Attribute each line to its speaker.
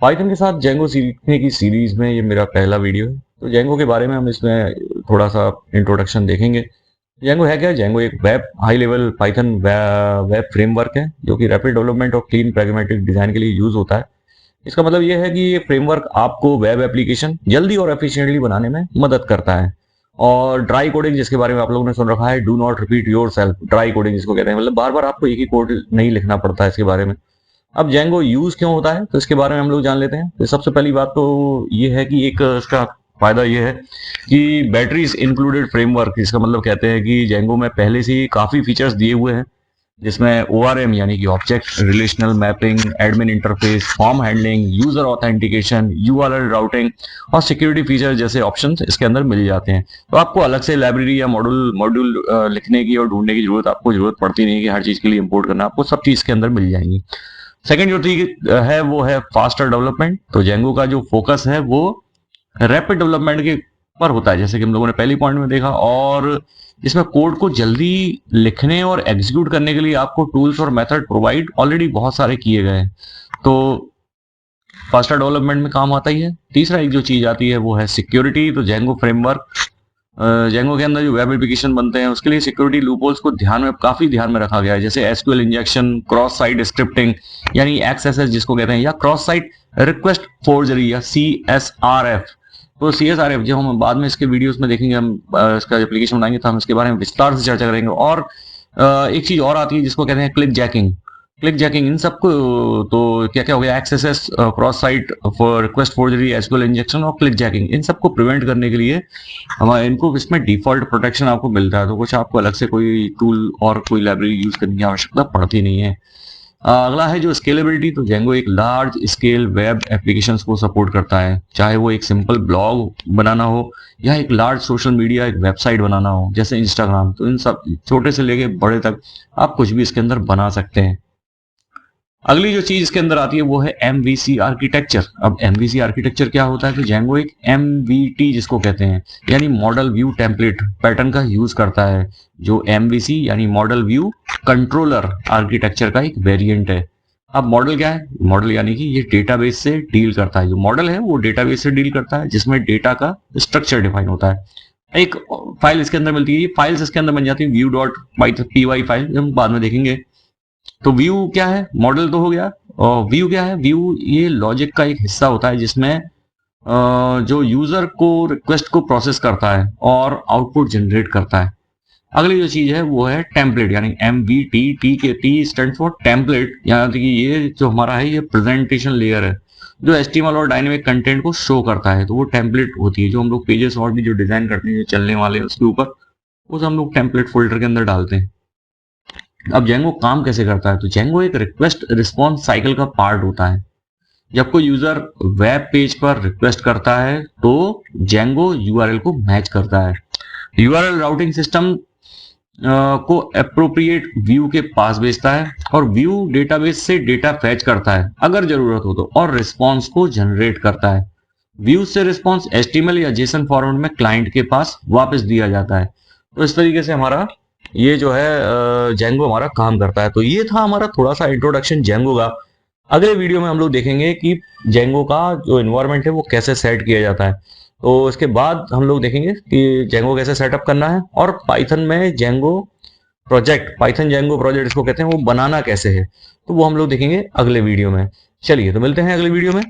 Speaker 1: Python के साथ Django सीखने की सीरीज में ये मेरा पहला वीडियो है। तो जेंगो के बारे में हम इसमें थोड़ा सा इंट्रोडक्शन देखेंगे। जेंगो है क्या? जेंगो एक web high level Python web framework है जो कि रैपिड डेवलपमेंट और क्लीन प्रैग्मेटिक डिजाइन के लिए यूज होता है। इसका मतलब ये है कि ये फ्रेमवर्क आपको वेब एप्लीकेशन जल्दी और एफिशिएंटली बनाने में मदद करता है। और ड्राई कोडिंग, जिसके बारे में आप लोगों ने सुन रखा है, do not repeat your self, dry coding जिसको कहते हैं, मतलब बार बार आपको एक ही कोड नहीं लिखना पड़ता है इसके बारे में। अब जेंगो यूज क्यों होता है तो इसके बारे में हम लोग जान लेते हैं। तो सबसे पहली बात तो ये है कि एक इसका फायदा ये है कि बैटरीज इंक्लूडेड फ्रेमवर्क, इसका मतलब कहते हैं कि जेंगो में पहले से ही काफी फीचर्स दिए हुए हैं, जिसमें ORM यानी कि object relational mapping, admin interface, form handling, user authentication, URL routing और सिक्योरिटी फीचर जैसे ऑप्शंस इसके अंदर मिल जाते हैं। तो आपको अलग से लाइब्रेरी या मॉड्यूल मॉड्यूल लिखने की और ढूंढने की जरूरत पड़ती नहीं है कि हर चीज के लिए इंपोर्ट करना, आपको सब चीज के अंदर मिल जाएंगी। सेकेंड जो चीज है वो है फास्टर डेवलपमेंट। तो जेंगो का जो फोकस है वो रैपिड डेवलपमेंट के पर होता है, जैसे कि हम लोगों ने पहली पॉइंट में देखा। और इसमें कोड को जल्दी लिखने और एग्जीक्यूट करने के लिए आपको टूल्स और मेथड प्रोवाइड ऑलरेडी बहुत सारे किए गए हैं, तो फास्टर डेवलपमेंट में काम आता ही है। तीसरा एक जो चीज आती है वो है सिक्योरिटी। तो जेंगो फ्रेमवर्क, जेंगो के अंदर जो वेब एप्लीकेशन बनते हैं उसके लिए सिक्योरिटी लूपहोल्स को काफी ध्यान में रखा गया है, जैसे SQL injection, cross site scripting यानी XSS जिसको कहते हैं, या क्रॉस साइट रिक्वेस्ट फोर्जरी या CSRF। तो CSRF जो हम बाद में इसके वीडियोस में देखेंगे, हम इसका एप्लीकेशन बनाएंगे तो हम इसके बारे में विस्तार से चर्चा करेंगे। और एक चीज और आती है जिसको कहते हैं क्लिक जैकिंग। इन सबको तो क्या क्या हो गया, XSS, cross site for request forgery, SQL injection और क्लिक जैकिंग, इन सबको प्रिवेंट करने के लिए हमारे इनको इसमें डिफॉल्ट प्रोटेक्शन आपको मिलता है। तो कुछ आपको अलग से कोई टूल और कोई लाइब्रेरी यूज करने की आवश्यकता पड़ती नहीं है। अगला है जो स्केलेबिलिटी। तो जेंगो एक लार्ज स्केल वेब एप्लीकेशंस को सपोर्ट करता है, चाहे वो एक सिंपल ब्लॉग बनाना हो या एक लार्ज सोशल मीडिया एक वेबसाइट बनाना हो जैसे इंस्टाग्राम। तो इन सब छोटे से लेके बड़े तक आप कुछ भी इसके अंदर बना सकते हैं। अगली जो चीज इसके अंदर आती है वो है MVC आर्किटेक्चर। अब MVC आर्किटेक्चर क्या होता है? तो जेंगो एक MVT जिसको कहते हैं यानी मॉडल व्यू टेम्पलेट पैटर्न का यूज करता है, जो MVC यानी मॉडल व्यू कंट्रोलर आर्किटेक्चर का एक वेरिएंट है। अब मॉडल क्या है? मॉडल यानी कि ये डेटाबेस से डील करता है। जो मॉडल है वो डेटाबेस से डील करता है, जिसमें डेटा का स्ट्रक्चर डिफाइन होता है। एक फाइल इसके अंदर मिलती है, ये फाइल्स इसके अंदर बन जाती है view.py फाइल, हम बाद में देखेंगे। तो व्यू क्या है? मॉडल तो हो गया। और व्यू क्या है? व्यू ये लॉजिक का एक हिस्सा होता है जिसमें जो यूजर को रिक्वेस्ट को प्रोसेस करता है और आउटपुट जनरेट करता है। अगली जो चीज है वो है टेम्पलेट यानी MVT। T stand for template, यानी कि ये जो हमारा है ये प्रेजेंटेशन लेयर है जो HTML और डायनेमिक कंटेंट को शो करता है। तो वो टेम्पलेट होती है जो हम लोग पेजेस और भी जो डिजाइन करते हैं, जो चलने वाले हैं उसके ऊपर, उस हम लोग टेम्पलेट फोल्डर के अंदर डालते हैं। अब जेंगो काम कैसे करता है? तो जेंगो एक रिक्वेस्ट रिस्पॉन्स साइकिल का पार्ट होता है। जब कोई यूजर वेब पेज पर रिक्वेस्ट करता है तो जेंगो URL को मैच करता है, URL राउटिंग सिस्टम को अप्रोप्रिएट व्यू के पास भेजता है और व्यू डेटाबेस से डेटा फैच करता है अगर जरूरत हो तो, और रिस्पॉन्स को जनरेट करता है। व्यू से रिस्पॉन्स HTML या JSON फॉर्मेट में क्लाइंट के पास वापस दिया जाता है। तो इस तरीके से हमारा ये जो है जेंगो हमारा काम करता है। तो ये था हमारा थोड़ा सा इंट्रोडक्शन जेंगो का। अगले वीडियो में हम लोग देखेंगे कि जेंगो का जो एनवायरनमेंट है वो कैसे सेट किया जाता है। तो इसके बाद हम लोग देखेंगे कि जेंगो कैसे सेटअप करना है, और पाइथन में Django project, Python Django project इसको कहते हैं, वो बनाना कैसे है, तो वो हम लोग देखेंगे अगले वीडियो में। चलिए तो मिलते हैं अगले वीडियो में।